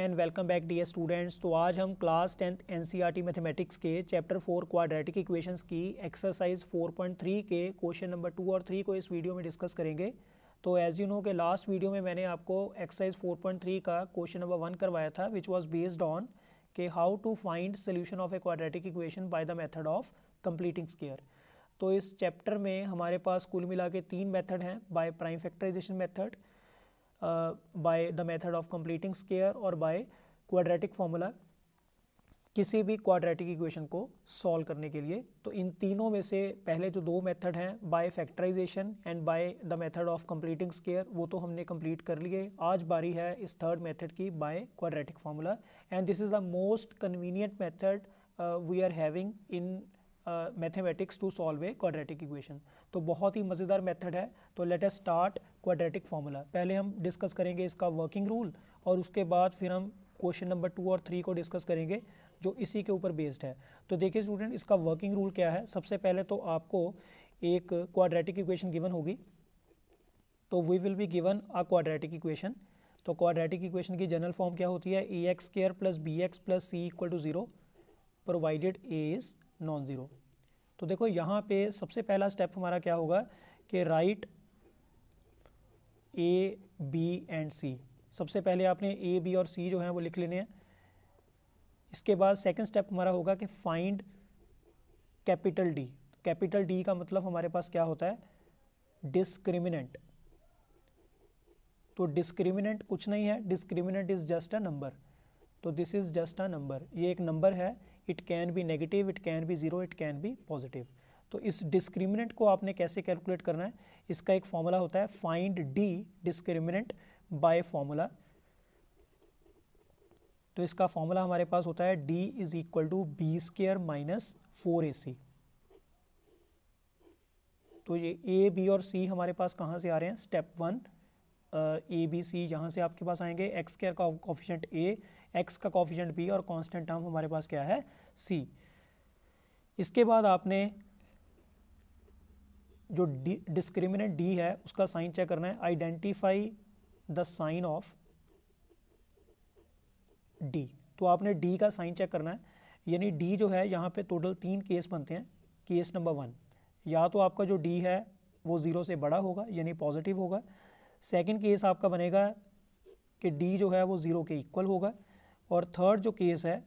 And welcome back dear students. तो आज हम क्लास 10th एनसीईआरटी मैथमेटिक्स के चैप्टर 4 क्वाड्रेटिक इक्वेशंस की एक्सरसाइज 4.3 के क्वेश्चन नंबर 2 और 3 को इस वीडियो में डिस्कस करेंगे। तो एज यू नो के लास्ट वीडियो में मैंने आपको एक्सरसाइज 4.3 का क्वेश्चन नंबर 1 करवाया था विच वॉज बेस्ड ऑन के how to find solution of a quadratic equation by the method of completing square. तो इस चैप्टर में हमारे पास कुल मिला के 3 मेथड हैं, by prime factorisation method, by the method of completing square और बाय क्वाड्रेटिक फार्मूला, किसी भी क्वाड्रेटिक इक्वेशन को सॉल्व करने के लिए। तो इन तीनों में से पहले जो 2 मेथड हैं by factorisation and by the method of completing square, वो तो हमने कंप्लीट कर लिए। आज बारी है इस थर्ड मेथड की, by quadratic formula, and this is the most convenient method we are having in mathematics to solve a quadratic equation. तो बहुत ही मज़ेदार मेथड है। तो let us start quadratic formula. पहले हम डिस्कस करेंगे इसका वर्किंग रूल और उसके बाद फिर हम क्वेश्चन नंबर 2 और 3 को डिस्कस करेंगे जो इसी के ऊपर बेस्ड है। तो देखिए स्टूडेंट, इसका वर्किंग रूल क्या है। सबसे पहले तो आपको एक क्वाड्रेटिक इक्वेशन गिवन होगी, तो we will be given a quadratic equation. तो क्वाड्रेटिक इक्वेशन की जनरल फॉर्म क्या होती है, a x square plus b x plus c equal to 0 provided a is non zero. तो देखो यहाँ पे सबसे पहला स्टेप हमारा क्या होगा कि राइट ए बी एंड सी। सबसे पहले आपने ए बी और सी जो हैं वो लिख लेने हैं। इसके बाद सेकंड स्टेप हमारा होगा कि find capital D. Capital D का मतलब हमारे पास क्या होता है, डिस्क्रिमिनेंट। तो डिस्क्रिमिनेंट कुछ नहीं है, discriminant is just a number. तो this is just a number, ये एक नंबर है। It can be negative, it can be zero, it can be positive. तो इस डिस्क्रिमिनेंट को आपने कैसे कैलकुलेट करना है, इसका एक फॉर्मूला होता है find D discriminant by formula. तो इसका फॉर्मूला हमारे पास होता है D is equal to B square minus 4ac। तो ये ए बी और सी हमारे पास कहाँ से आ रहे हैं, स्टेप 1 ए बी सी यहाँ से आपके पास आएंगे। एक्स स्क्वायर का कॉफिशिएंट ए, एक्स का कॉफिशिएंट बी और कांस्टेंट टर्म हमारे पास क्या है, सी। इसके बाद आपने जो डिस्क्रिमिनेंट डी है उसका साइन चेक करना है। Identify the sign of D. तो आपने डी का साइन चेक करना है, यानी डी जो है यहाँ पे टोटल 3 केस बनते हैं। केस नंबर 1, या तो आपका जो डी है वो 0 से बड़ा होगा यानी पॉजिटिव होगा। सेकंड केस आपका बनेगा कि डी जो है वो 0 के इक्वल होगा। और थर्ड जो केस है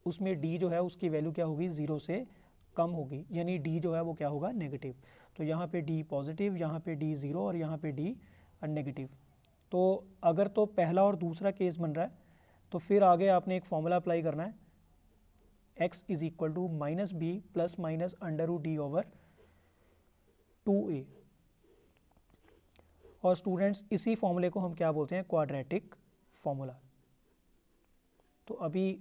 उसमें डी जो है उसकी वैल्यू क्या होगी, 0 से कम होगी, यानी डी जो है वो क्या होगा, नेगेटिव। तो यहाँ पे डी पॉजिटिव, यहाँ पे डी 0 और यहाँ पे डी नेगेटिव। तो अगर तो पहला और दूसरा केस बन रहा है तो फिर आगे आपने एक फॉर्मूला अप्लाई करना है, x is equal to minus b plus minus under root D over 2a। और स्टूडेंट्स इसी फॉर्मूले को हम क्या बोलते हैं, क्वाड्रेटिक फॉर्मूला। तो अभी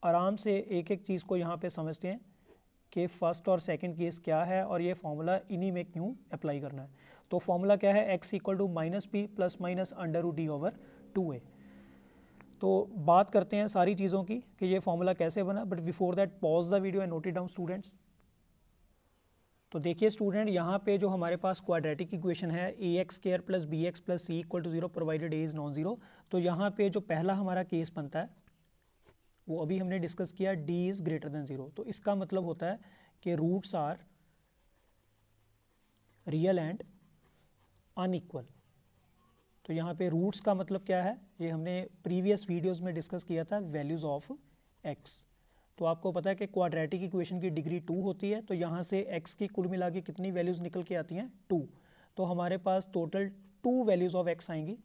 आराम से एक एक चीज़ को यहाँ पे समझते हैं कि फर्स्ट और सेकंड केस क्या है और ये फॉर्मूला इन्हीं में क्यों अप्लाई करना है। तो फॉर्मूला क्या है, x equal to minus b plus minus under root D over 2a। तो बात करते हैं सारी चीज़ों की कि ये फॉर्मूला कैसे बना, but before that pause the video and note it down students. तो देखिए स्टूडेंट, यहाँ पे जो हमारे पास क्वाड्रेटिक इक्वेशन है a x square plus b x plus c equal to 0 provided a is non zero. तो यहाँ पे जो पहला हमारा केस बनता है वो अभी हमने डिस्कस किया, डी इज़ ग्रेटर देन 0। तो इसका मतलब होता है कि roots are real and unequal. तो यहाँ पे रूट्स का मतलब क्या है, ये हमने प्रीवियस वीडियोस में डिस्कस किया था, वैल्यूज़ ऑफ एक्स। तो आपको पता है कि क्वाड्रेटिक इक्वेशन की डिग्री 2 होती है। तो यहाँ से x की कुल मिला के कितनी वैल्यूज़ निकल के आती हैं, 2। तो हमारे पास टोटल 2 वैल्यूज़ ऑफ x आएंगी।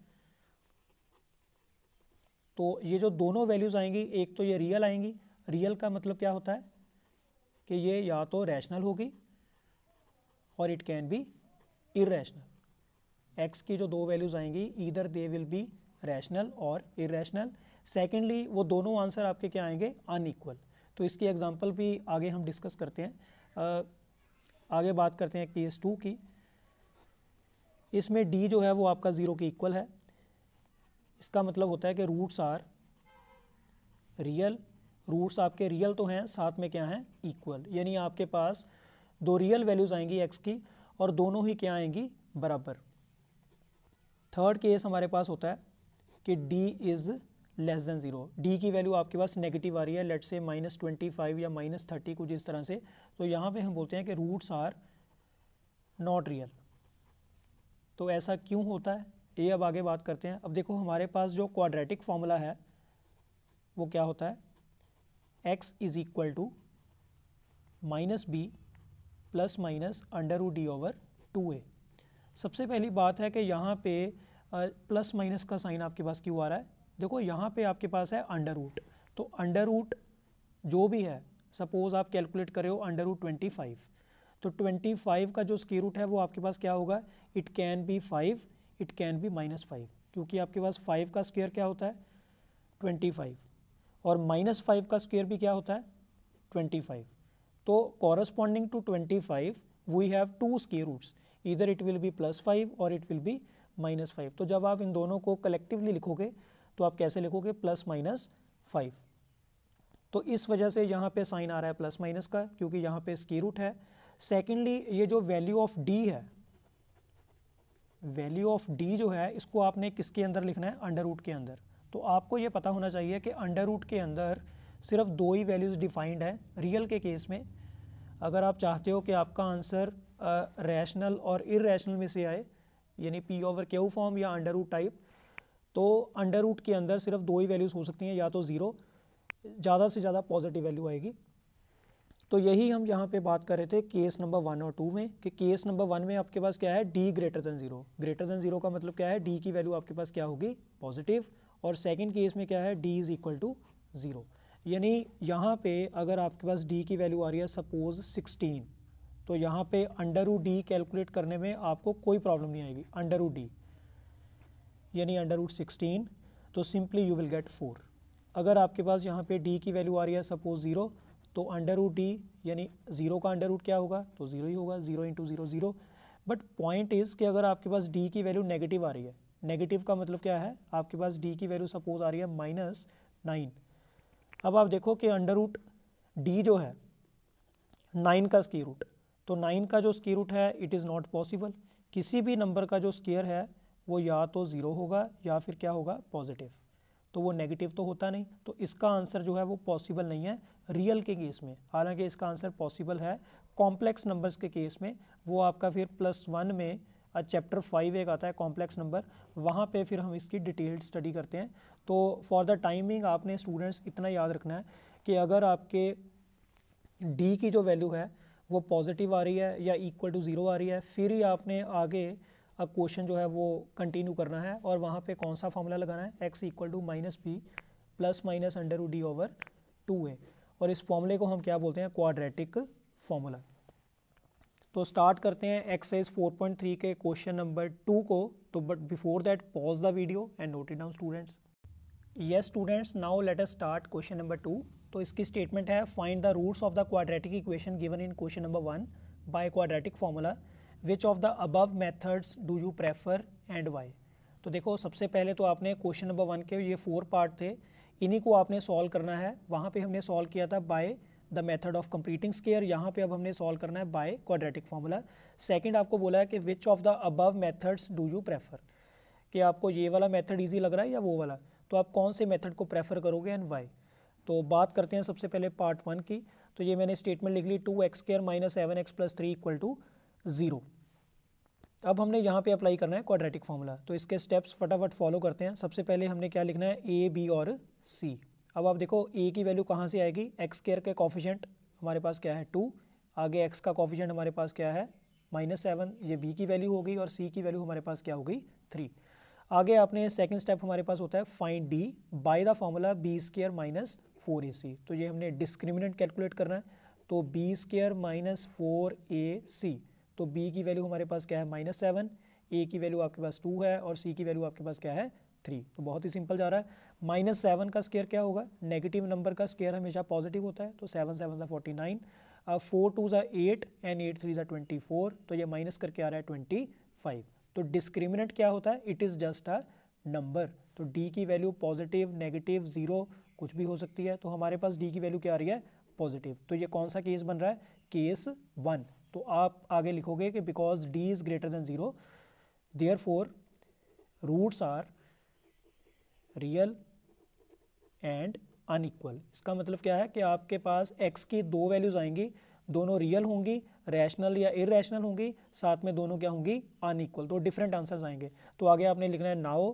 तो ये जो दोनों वैल्यूज़ आएंगी, एक तो ये रियल आएंगी। रियल का मतलब क्या होता है कि ये या तो रैशनल होगी और it can B irrational. x की जो 2 वैल्यूज़ आएंगी, either they will be rational और इरेशनल। सेकेंडली वो दोनों आंसर आपके क्या आएंगे, अनइक्वल। तो इसकी एग्जांपल भी आगे हम डिस्कस करते हैं। आगे बात करते हैं केस 2 की। इसमें d जो है वो आपका 0 के इक्वल है। इसका मतलब होता है कि रूट्स आर रियल। रूट्स आपके रियल तो हैं, साथ में क्या हैं, इक्वल। यानी आपके पास 2 रियल वैल्यूज़ आएंगी x की और दोनों ही क्या आएंगी, बराबर। थर्ड केस हमारे पास होता है कि d is less than 0। D की वैल्यू आपके पास नेगेटिव आ रही है, लेट से -25 या -30 कुछ इस तरह से, तो यहाँ पे हम बोलते हैं कि रूट्स आर नॉट रियल। तो ऐसा क्यों होता है ये अब आगे बात करते हैं। अब देखो हमारे पास जो क्वाड्रेटिक फॉर्मूला है वो क्या होता है, x is equal to -b plus minus √d/2a। सबसे पहली बात है कि यहाँ पे प्लस माइनस का साइन आपके पास क्यों आ रहा है। देखो यहाँ पे आपके पास है अंडर रूट, तो अंडर रूट जो भी है, सपोज आप कैलकुलेट कर रहे हो √25, तो 25 का जो स्क्वायर रूट है वो आपके पास क्या होगा, it can B 5, it can B -5, क्योंकि आपके पास 5 का स्क्वायर क्या होता है 25 और -5 का स्क्वायर भी क्या होता है 25। तो corresponding to 25 we have two square roots, इधर इट विल बी +5 और इट विल बी -5। तो जब आप इन दोनों को कलेक्टिवली लिखोगे तो आप कैसे लिखोगे, +-5। तो इस वजह से यहाँ पे साइन आ रहा है प्लस माइनस का, क्योंकि यहाँ पे स्क्वायर रूट है। सेकेंडली ये जो वैल्यू ऑफ डी है, वैल्यू ऑफ डी जो है इसको आपने किसके अंदर लिखना है, अंडर रूट के अंदर। तो आपको ये पता होना चाहिए कि अंडर रूट के अंदर सिर्फ 2 ही वैल्यूज़ डिफाइंड है रियल के केस में। अगर आप चाहते हो कि आपका आंसर रैशनल और इरेशनल में से आए, यानी P/Q फॉर्म या अंडर रूट टाइप, तो अंडर रूट के अंदर सिर्फ 2 ही वैल्यूज़ हो सकती हैं, या तो 0, ज़्यादा से ज़्यादा पॉजिटिव वैल्यू आएगी। तो यही हम यहाँ पे बात कर रहे थे केस नंबर 1 और 2 में, कि केस नंबर 1 में आपके पास क्या है, d greater than 0। Greater than 0 का मतलब क्या है, d की वैल्यू आपके पास क्या होगी, पॉजिटिव। और सेकंड केस में क्या है, d इज़ इक्वल टू 0। यानी यहाँ पे अगर आपके पास d की वैल्यू आ रही है सपोज 16, तो यहाँ पे अंडर रूट डी कैलकुलेट करने में आपको कोई प्रॉब्लम नहीं आएगी। अंडर रूट डी यानी अंडर रूट 16, तो सिंपली यू विल गेट 4। अगर आपके पास यहाँ पे d की वैल्यू आ रही है सपोज 0, तो अंडर रूट डी यानी 0 का अंडर रूट क्या होगा, तो 0 ही होगा, 0 × 0 0। बट पॉइंट इज़ कि अगर आपके पास d की वैल्यू नेगेटिव आ रही है, नेगेटिव का मतलब क्या है, आपके पास d की वैल्यू सपोज आ रही है -9। अब आप देखो कि अंडर रूट डी जो है 9 का स्क्वायर रूट, तो 9 का जो स्क्वायर रूट है इट इज़ नॉट पॉसिबल। किसी भी नंबर का जो स्क्वायर है वो या तो 0 होगा या फिर क्या होगा, पॉजिटिव, तो वो नेगेटिव तो होता नहीं। तो इसका आंसर जो है वो पॉसिबल नहीं है रियल के केस में। हालांकि इसका आंसर पॉसिबल है कॉम्प्लेक्स नंबर्स के केस में। वो आपका फिर +1 में चैप्टर 5 एक आता है कॉम्प्लेक्स नंबर, वहाँ पे फिर हम इसकी डिटेल्ड स्टडी करते हैं। तो फॉर द टाइमिंग आपने स्टूडेंट्स इतना याद रखना है कि अगर आपके डी की जो वैल्यू है वो पॉजिटिव आ रही है या इक्वल टू 0 आ रही है, फिर ही आपने आगे क्वेश्चन जो है वो कंटिन्यू करना है। और वहाँ पे कौन सा फॉर्मूला लगाना है, x equal to -b plus minus √d/2a। और इस फॉर्मूले को हम क्या बोलते हैं, क्वाड्रेटिक फॉर्मूला। तो स्टार्ट करते हैं एक्सरसाइज 4.3 के क्वेश्चन नंबर 2 को। तो but before that pause the video and note it down students. Yes students, now let us start question number 2। तो इसकी स्टेटमेंट है, find the roots of the quadratic equation given in question number 1 by quadratic formula, which of the above methods do you prefer and why. तो देखो सबसे पहले तो आपने question number 1 के ये 4 पार्ट थे, इन्हीं को आपने सॉल्व करना है। वहाँ पे हमने सॉल्व किया था bye the method of completing square, यहाँ पे अब हमने सॉल्व करना है बाय क्वाड्रेटिक फॉर्मूला। सेकंड आपको बोला है कि which of the above methods do you prefer, कि आपको ये वाला मेथड ईजी लग रहा है या वो वाला, तो आप कौन से मेथड को प्रेफर करोगे एंड वाई। तो बात करते हैं सबसे पहले पार्ट 1 की। तो ये मैंने स्टेटमेंट लिख ली, 2x² - 7x + 3 = 0। अब हमने यहाँ पे अप्लाई करना है क्वाड्रेटिक फॉर्मूला। तो इसके स्टेप्स फटाफट फॉलो करते हैं। सबसे पहले हमने क्या लिखना है, a, b और c। अब आप देखो a की वैल्यू कहाँ से आएगी, x² के कॉफिशेंट हमारे पास क्या है 2, आगे x का कॉफिशेंट हमारे पास क्या है -7, ये b की वैल्यू होगी, और c की वैल्यू हमारे पास क्या होगी 3। आगे आपने सेकंड स्टेप हमारे पास होता है find d by the formula b² - 4ac। तो ये हमने डिस्क्रिमिनेंट कैलकुलेट करना है। तो b² - 4ac, तो b की वैल्यू हमारे पास क्या है -7, a की वैल्यू आपके पास 2 है, और c की वैल्यू आपके पास क्या है 3। तो बहुत ही सिंपल जा रहा है। -7 का स्क्वायर क्या होगा, नेगेटिव नंबर का स्क्वायर हमेशा पॉजिटिव होता है, तो 7 7 = 49, 4 2 = 8 एंड 8 3 = 24, तो ये माइनस करके आ रहा है 25। तो डिस्क्रिमिनेंट क्या होता है, it is just a number. तो d की वैल्यू पॉजिटिव, नेगेटिव, 0 कुछ भी हो सकती है। तो हमारे पास d की वैल्यू क्या आ रही है, पॉजिटिव। तो ये कौन सा केस बन रहा है, केस 1। तो आप आगे लिखोगे कि because d is greater than 0 therefore roots are real and unequal. इसका मतलब क्या है कि आपके पास x की दो वैल्यूज़ आएंगी, दोनों रियल होंगी, रैशनल या इरेशनल होंगी, साथ में दोनों क्या होंगी, अनइक्वल। तो डिफरेंट आंसर्स आएंगे। तो आगे आपने लिखना है now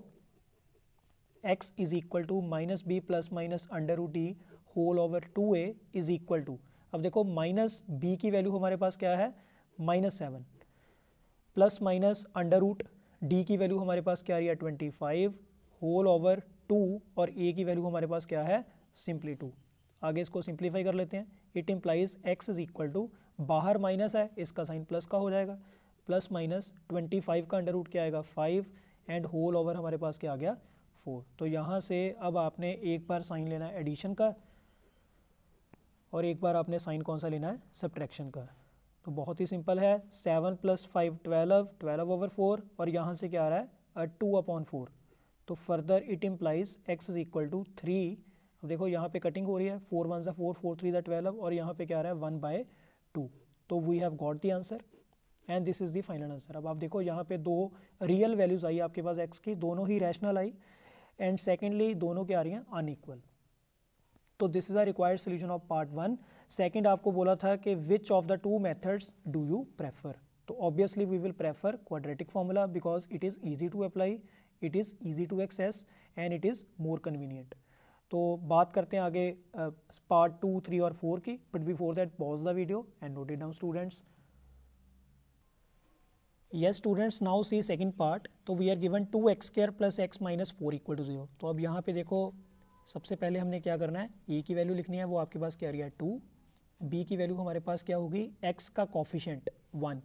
x is equal to minus b plus minus under root D whole over 2a is equal to, अब देखो माइनस बी की वैल्यू हमारे पास क्या है, -7, plus minus under root D की वैल्यू हमारे पास क्या आ रही है 25 होल ओवर 2, और a की वैल्यू हमारे पास क्या है सिंपली 2। आगे इसको सिंप्लीफाई कर लेते हैं। It implies x is equal to, बाहर माइनस है इसका साइन प्लस का हो जाएगा, प्लस माइनस 25 का अंडर रूट क्या आएगा 5 एंड होल ओवर हमारे पास क्या आ गया 4। तो यहाँ से अब आपने एक बार साइन लेना है एडिशन का और एक बार आपने साइन कौन सा लेना है सब्ट्रैक्शन का। तो बहुत ही सिंपल है, 7 + 5 12 ओवर 4, और यहाँ से क्या आ रहा है 2/4। तो further it implies x is equal to 3। अब देखो यहाँ पे कटिंग हो रही है, 4 1 4 4 3 12, और यहाँ पे क्या आ रहा है 1/2। तो we have got the answer and this is the final answer. अब आप देखो यहाँ पे दो रियल वैल्यूज़ आई आपके पास x की, दोनों ही रैशनल आई, एंड सेकेंडली दोनों क्या आ रही हैं अनइक्वल। तो this is a required solution of part 1। Second आपको बोला था कि which of the two methods do you prefer. तो obviously we will prefer quadratic formula because it is easy to apply, it is easy to access and it is more convenient. तो बात करते हैं आगे पार्ट 2, 3 और 4 की, but before that pause the video and note it down students. Yes students, now see second part। तो we are given 2x² + x - 4 = 0। तो अब यहाँ पे देखो सबसे पहले हमने क्या करना है, a की वैल्यू लिखनी है, वो आपके पास क्या आ रही है 2, b की वैल्यू हमारे पास क्या होगी x का कोफिशिएंट 1,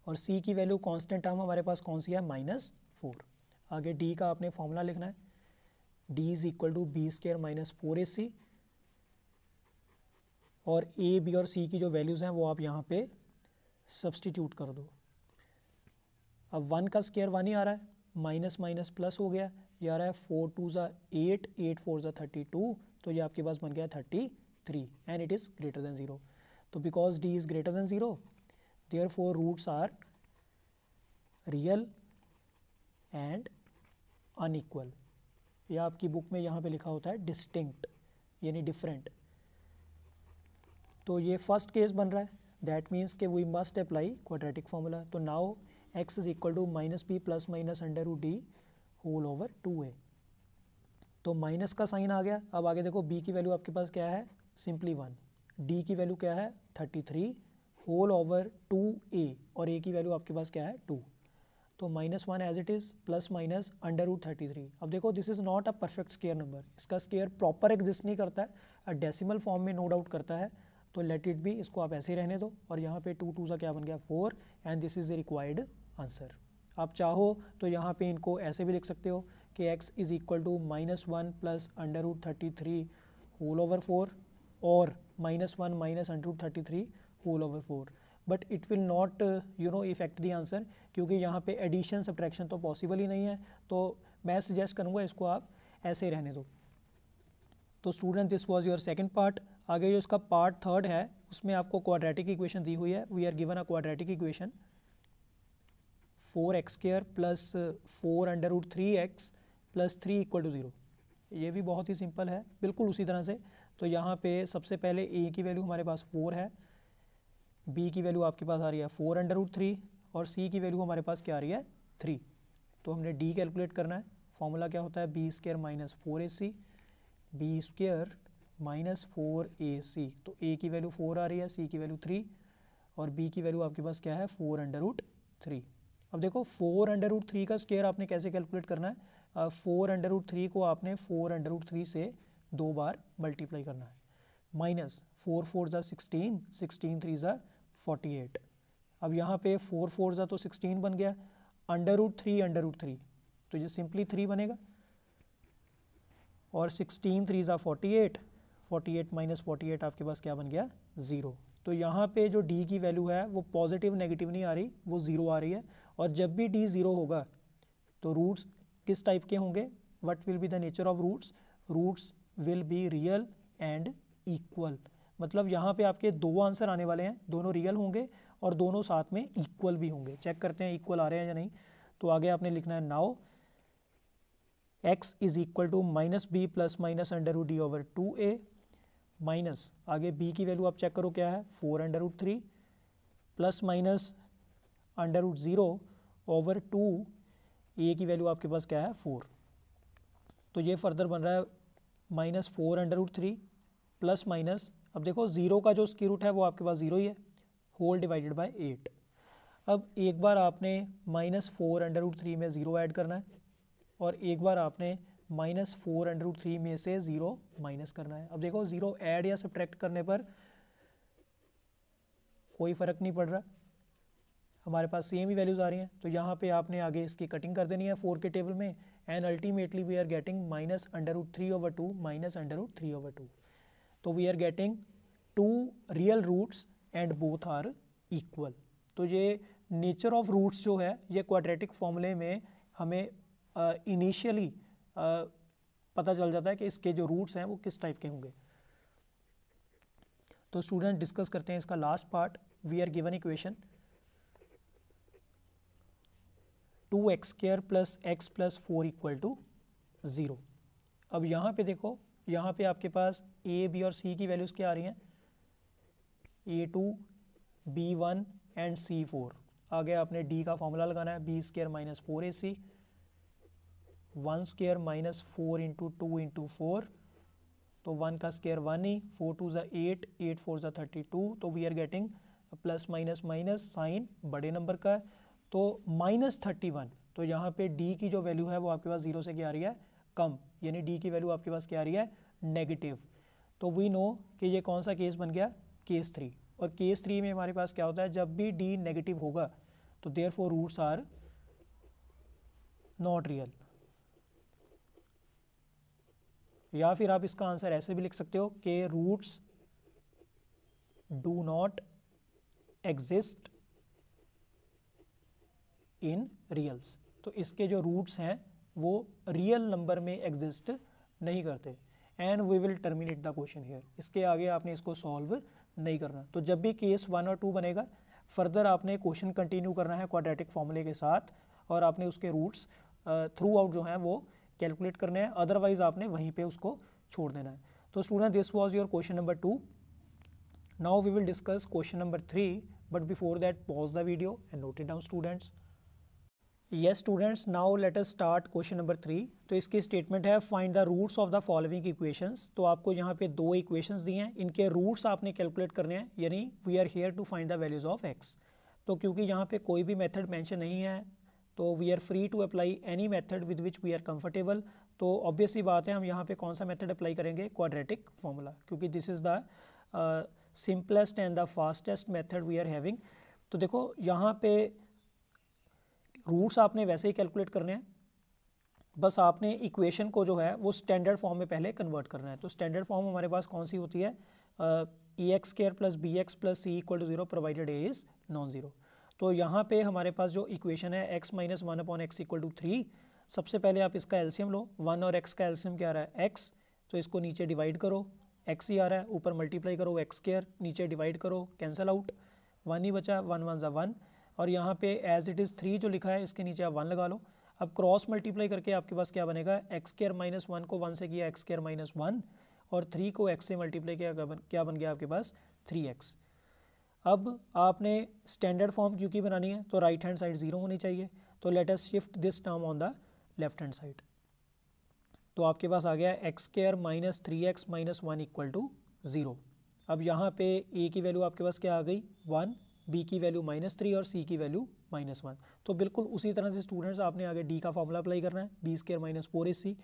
और c की वैल्यू कांस्टेंट टर्म हमारे पास कौन सी है -4। आगे d का आपने फॉर्मूला लिखना है, d = b² - 4ac, और a, b और c की जो वैल्यूज़ हैं वो आप यहाँ पे सब्सटीट्यूट कर दो। अब 1 का स्क्वायर 1 ही आ रहा है, माइनस माइनस प्लस हो गया, ये आ रहा है 4 2 ज़ा 8, 8 4 ज़ा 32, तो ये आपके पास बन गया 33 and it is greater than 0। तो because d is greater than 0 therefore roots are real and unequal, या आपकी बुक में यहाँ पे लिखा होता है डिस्टिंक्ट यानी डिफरेंट। तो ये फर्स्ट केस बन रहा है, दैट मीन्स कि we must apply quadratic formula. तो now x is equal to -b plus minus under root D whole over 2a। तो माइनस का साइन आ गया। अब आगे देखो b की वैल्यू आपके पास क्या है सिंपली 1, d की वैल्यू क्या है 33 होल ओवर 2a, और a की वैल्यू आपके पास क्या है 2। तो -1 as it is plus minus under root 33। अब देखो this is not a perfect square number, इसका स्क्वायर प्रॉपर एग्जिस्ट नहीं करता है, डेसिमल फॉर्म में नो डाउट करता है। तो लेट इट बी, इसको आप ऐसे ही रहने दो, और यहाँ पे 2 2 सा क्या बन गया 4 and this is the required answer. आप चाहो तो यहाँ पे इनको ऐसे भी लिख सकते हो कि x is equal to -1 plus under root 33 whole over 4, और -1 minus under root 33 whole over 4, but it will not effect the answer, क्योंकि यहाँ पे एडिशन सब्ट्रैक्शन तो पॉसिबल ही नहीं है। तो मैं सजेस्ट करूँगा इसको आप ऐसे ही रहने दो। तो student this was your second part. आगे जो इसका पार्ट थर्ड है उसमें आपको क्वाड्रेटिक इक्वेशन दी हुई है। We are given a quadratic equation 4x² + 4 under root 3x + 3 = 0। ये भी बहुत ही सिंपल है, बिल्कुल उसी तरह से। तो यहाँ पे सबसे पहले a की वैल्यू हमारे पास 4 है, b की वैल्यू आपके पास आ रही है 4 अंडर रूट 3, और c की वैल्यू हमारे पास क्या आ रही है 3। तो हमने d कैलकुलेट करना है। फॉर्मूला क्या होता है b² - 4ac, b² - 4ac। तो a की वैल्यू 4 आ रही है, c की वैल्यू 3, और b की वैल्यू आपके पास क्या है 4 अंडर रूट 3। अब देखो 4 अंडर रूट 3 का स्क्वायर आपने कैसे कैलकुलेट करना है, 4 अंडर रूट 3 को आपने 4 अंडर रूट 3 से 2 बार मल्टीप्लाई करना है, माइनस 4 4 ज़ा 16, 16 3 ज़ा 48। अब यहाँ पे 4 4 ज़ा तो 16 बन गया, अंडर रूट 3, तो ये सिंपली 3 बनेगा, और 16 3 ज़ा 48, 48 माइनस 48 आपके पास क्या बन गया 0। तो यहाँ पे जो d की वैल्यू है वो पॉजिटिव नेगेटिव नहीं आ रही, वो 0 आ रही है। और जब भी d 0 होगा तो रूट्स किस टाइप के होंगे, what will be the nature of roots, roots will be real and equal. मतलब यहाँ पे आपके दो आंसर आने वाले हैं, दोनों रियल होंगे और दोनों साथ में इक्वल भी होंगे। चेक करते हैं इक्वल आ रहे हैं या नहीं। तो आगे आपने लिखना है now x is equal to minus b plus minus under root D over 2a minus आगे b की वैल्यू आप चेक करो क्या है 4 under root 3 plus minus under root 0 over 2 a की वैल्यू आपके पास क्या है 4। तो ये फर्दर बन रहा है minus 4 under root 3 plus minus, अब देखो 0 का जो स्क्वायर रूट है वो आपके पास 0 ही है, होल डिवाइडेड बाय 8। अब एक बार आपने माइनस 4 अंडर रूट 3 में 0 ऐड करना है और एक बार आपने माइनस 4 अंडर रूट 3 में से 0 माइनस करना है। अब देखो 0 ऐड या सब्ट्रैक्ट करने पर कोई फ़र्क नहीं पड़ रहा, हमारे पास सेम ही वैल्यूज़ आ रही हैं। तो यहाँ पे आपने आगे इसकी कटिंग कर देनी है 4 के टेबल में, and ultimately we are getting minus under root 3 over 2 minus under root 3 over 2। तो we are getting 2 real roots and both are equal. तो ये नेचर ऑफ रूट्स जो है ये क्वाड्रेटिक फॉर्मूले में हमें इनिशियली पता चल जाता है कि इसके जो रूट्स हैं वो किस टाइप के होंगे। तो स्टूडेंट डिस्कस करते हैं इसका last part. We are given equation 2x square plus x plus 4 equal to 0। अब यहाँ पे देखो, यहाँ पे आपके पास a, b और c की वैल्यूज़ क्या आ रही हैं, a2, b1 एंड c4। आगे आपने d का फॉर्मूला लगाना है, b square minus 4ac 1 square minus 4 into 2 into 4, तो 1 का स्क्वायर 1 ही, 4 2 ज़ा 8, 8 4 ज़ा 32। तो we are getting plus minus minus sign बड़े नंबर का है, तो माइनस 31। तो यहाँ पे d की जो वैल्यू है वो आपके पास 0 से क्या आ रही है, कम, यानी d की वैल्यू आपके पास क्या आ रही है, नेगेटिव। तो वी नो कि ये कौन सा केस बन गया, केस 3। और केस 3 में हमारे पास क्या होता है, जब भी d नेगेटिव होगा तो therefore roots are not real. या फिर आप इसका आंसर ऐसे भी लिख सकते हो कि roots do not exist in reals. तो इसके जो रूट्स हैं वो रियल नंबर में एग्जिस्ट नहीं करते। And we will terminate the question here. इसके आगे आपने इसको सॉल्व नहीं करना। तो जब भी केस 1 और 2 बनेगा फर्दर आपने क्वेश्चन कंटिन्यू करना है क्वाड्रेटिक फॉर्मूले के साथ, और आपने उसके रूट्स थ्रू आउट जो हैं वो कैलकुलेट करने हैं, अदरवाइज आपने वहीं पे उसको छोड़ देना है। तो student this was your question number 2। Now we will discuss question number 3, but before that pause the video and note it down students. Yes students, now let us start question number 3। तो इसकी statement है find the roots of the following equations. तो आपको यहाँ पे 2 equations दी हैं, इनके roots आपने कैलकुलेट करने हैं, यानी we are here to find the values of x. तो क्योंकि यहाँ पे कोई भी मेथड मेंशन नहीं है तो we are free to apply any method with which we are comfortable. तो ऑब्वियस सी बात है हम यहाँ पे कौन सा मेथड अप्लाई करेंगे, क्वाड्रेटिक फॉर्मूला, क्योंकि this is the simplest and the fastest method we are having. तो देखो यहाँ पे रूट्स आपने वैसे ही कैलकुलेट करने हैं, बस आपने इक्वेशन को जो है वो स्टैंडर्ड फॉर्म में पहले कन्वर्ट करना है। तो स्टैंडर्ड फॉर्म हमारे पास कौन सी होती है, a x square plus b x plus c equal to 0 provided a is non zero. तो यहाँ पे हमारे पास जो इक्वेशन है x minus 1 upon x equal to 3, सबसे पहले आप इसका एलसीएम लो। 1 और x का एलसीएम क्या आ रहा है, x, तो इसको नीचे डिवाइड करो, x ही आ रहा है, ऊपर मल्टीप्लाई करो एक्स स्क्वायर, नीचे डिवाइड करो, कैंसिल आउट, 1 ही बचा, 1 1 ज़ा 1, और यहाँ पे एज इट इज़ 3 जो लिखा है इसके नीचे आप 1 लगा लो। अब क्रॉस मल्टीप्लाई करके आपके पास क्या बनेगा, एक्स स्क्वायर माइनस 1 को 1 से किया एक्स स्क्वायर माइनस 1, और 3 को x से मल्टीप्लाई किया, क्या बन गया आपके पास 3x। अब आपने स्टैंडर्ड फॉर्म क्योंकि बनानी है तो राइट हैंड साइड 0 होनी चाहिए। तो let us shift this term on the left hand side. तो आपके पास आ गया x square minus 3x minus 1 equal to 0। अब यहाँ पे a की वैल्यू आपके पास क्या आ गई 1, b की वैल्यू -3 और c की वैल्यू -1। तो बिल्कुल उसी तरह से स्टूडेंट्स आपने आगे d का फॉर्मूला अप्लाई करना है, b square minus 4ac।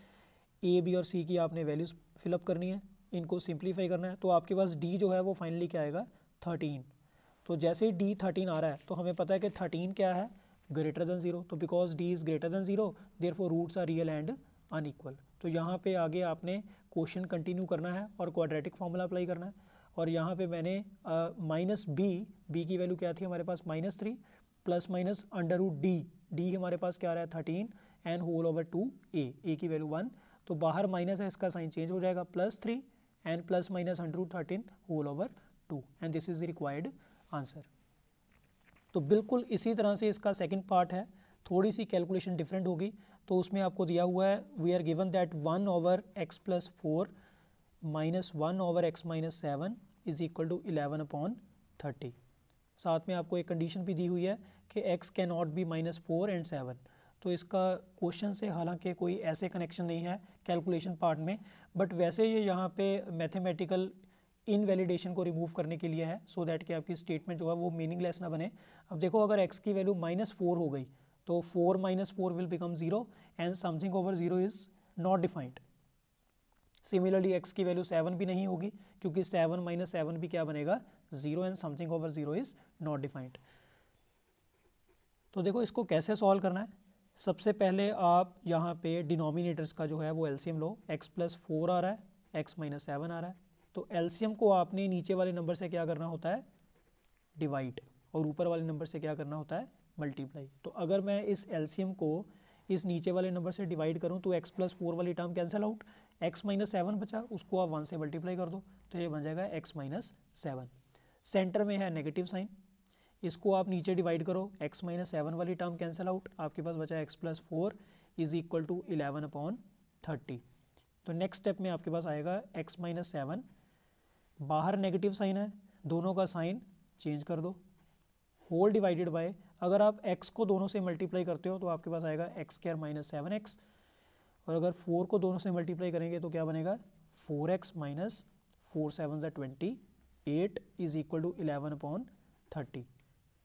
a b और c की आपने वैल्यूज़ फिलअप करनी है, इनको सिंप्लीफाई करना है। तो आपके पास d जो है वो फाइनली क्या आएगा 13। तो जैसे ही d 13 आ रहा है तो हमें पता है कि 13 क्या है, ग्रेटर देन 0। तो because d is greater than 0 therefore roots are real and unequal. तो यहाँ पे आगे आपने क्वेश्चन कंटिन्यू करना है और क्वाड्रेटिक फार्मूला अप्लाई करना है। और यहाँ पे मैंने माइनस b की वैल्यू क्या थी हमारे पास -3 plus minus under root d हमारे पास क्या आ रहा है 13 एंड होल ओवर 2a की वैल्यू 1। तो बाहर माइनस है, इसका साइन चेंज हो जाएगा, +3 and plus minus under root 13 whole over 2, and this is the required answer. तो बिल्कुल इसी तरह से इसका सेकंड पार्ट है। थोड़ी सी कैलकुलेशन डिफरेंट होगी। तो उसमें आपको दिया हुआ है we are given that 1/x+4 - 1/x-7 is equal to 11/30। साथ में आपको एक कंडीशन भी दी हुई है कि x can not be -4 and 7। तो इसका क्वेश्चन से हालांकि कोई ऐसे कनेक्शन नहीं है कैलकुलेशन पार्ट में, बट वैसे ये यहाँ पे मैथमेटिकल इनवैलिडेशन को रिमूव करने के लिए है, सो दैट कि आपकी स्टेटमेंट जो है वो मीनिंगलेस ना बने। अब देखो अगर x की वैल्यू -4 हो गई तो 4 - 4 will become 0 and something over 0 is not defined. Similarly x की वैल्यू 7 भी नहीं होगी क्योंकि 7 - 7 भी क्या बनेगा 0 and something over 0 is not defined. तो देखो इसको कैसे सॉल्व करना है। सबसे पहले आप यहाँ पे डिनोमिनेटर्स का जो है वो एलसीएम लो। x+4 आ रहा है, x - 7 आ रहा है, तो एलसीएम को आपने नीचे वाले नंबर से क्या करना होता है डिवाइड, और ऊपर वाले नंबर से क्या करना होता है मल्टीप्लाई। तो अगर मैं इस एलसीएम को इस नीचे वाले नंबर से डिवाइड करूं तो x+4 वाली टर्म कैंसिल आउट, x - 7 बचा, उसको आप 1 से मल्टीप्लाई कर दो तो ये बन जाएगा x - 7। सेंटर में है नेगेटिव साइन, इसको आप नीचे डिवाइड करो, x - 7 वाली टर्म कैंसिल आउट, आपके पास बचा x+4 इज इक्वल टू 11/30। तो नेक्स्ट स्टेप में आपके पास आएगा x - 7, बाहर नेगेटिव साइन है, दोनों का साइन चेंज कर दो, होल डिवाइडेड बाय, अगर आप x को दोनों से मल्टीप्लाई करते हो तो आपके पास आएगा x² - 7x, और अगर 4 को दोनों से मल्टीप्लाई करेंगे तो क्या बनेगा 4x - 4 7 28 इज इक्वल टू 11/30।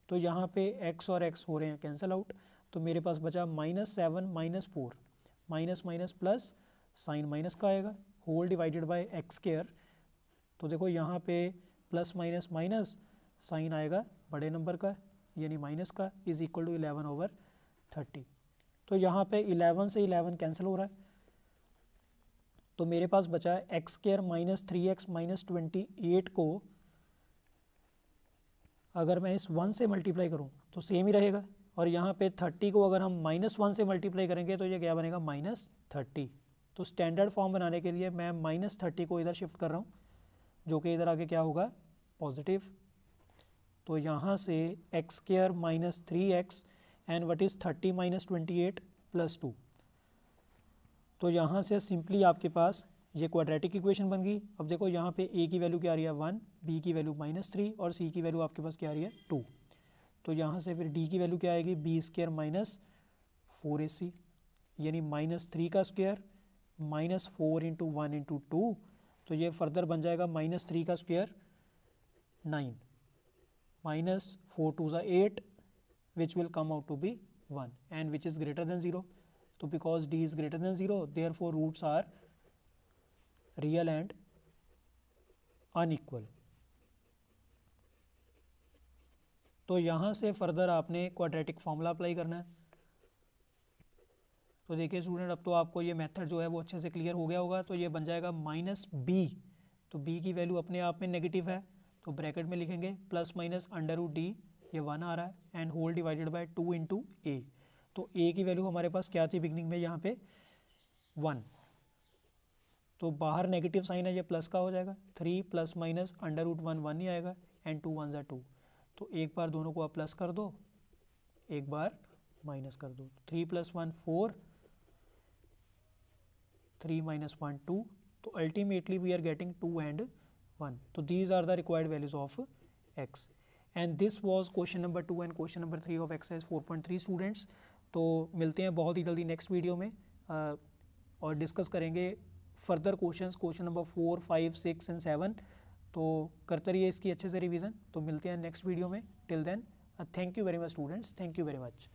तो यहाँ पे x और x हो रहे हैं कैंसिल आउट, तो मेरे पास बचा -7 - 4, minus minus plus, sign minus का आएगा, होल डिवाइडेड बाय x²। तो देखो यहाँ पे प्लस माइनस माइनस, साइन आएगा बड़े नंबर का यानी माइनस का, इज इक्वल टू 11/30। तो यहाँ पे 11 से 11 कैंसिल हो रहा है, तो मेरे पास बचा है x² - 3x - 28 को अगर मैं इस 1 से मल्टीप्लाई करूँ तो सेम ही रहेगा, और यहाँ पे 30 को अगर हम -1 से मल्टीप्लाई करेंगे तो ये क्या बनेगा -30। तो स्टैंडर्ड फॉर्म बनाने के लिए मैं -30 को इधर शिफ्ट कर रहा हूँ, जो कि इधर आके क्या होगा पॉजिटिव। तो यहाँ से x² - 3x and what is 30 - 28 + 2। तो यहाँ से सिंपली आपके पास ये क्वाड्रेटिक इक्वेशन बन गई। अब देखो यहाँ पे a की वैल्यू क्या आ रही है 1, b की वैल्यू -3 और c की वैल्यू आपके पास क्या आ रही है 2। तो यहाँ से फिर d की वैल्यू क्या आएगी b² - 4ac यानी -3 का स्क्वायर -4 × 1 × 2, तो ये फर्दर बन जाएगा -3 का square 9 -4 2 8 which will come out to be 1 and which is greater than 0. तो because d is greater than 0 therefore roots are real and unequal. तो यहाँ से फर्दर आपने क्वाड्रेटिक फार्मूला अप्लाई करना है। तो देखिए स्टूडेंट, अब तो आपको ये मेथड जो है वो अच्छे से क्लियर हो गया होगा। तो ये बन जाएगा -b, तो b की वैल्यू अपने आप में नेगेटिव है तो ब्रैकेट में लिखेंगे ±√d, ये 1 आ रहा है, and whole divided by 2 × a। तो a की वैल्यू हमारे पास क्या थी बिगनिंग में यहाँ पे 1, तो बाहर नेगेटिव साइन है ये प्लस का हो जाएगा, 3 ± √1 1 ही आएगा एंड 2 1 2। तो एक बार दोनों को आप प्लस कर दो, एक बार माइनस कर दो, 3 + 1 4, 3 - 1 2, तो ultimately we are getting 2 and 1। तो these are the required values of x, and this was question number 2 and question number 3 of exercise 4.3 students. तो मिलते हैं बहुत ही जल्दी नेक्स्ट वीडियो में और डिस्कस करेंगे फर्दर क्वेश्चन नंबर 4 5 6 एंड 7। तो करते रहिए इसकी अच्छे से रिवीजन। तो मिलते हैं नेक्स्ट वीडियो में, till then thank you very much students, thank you very much.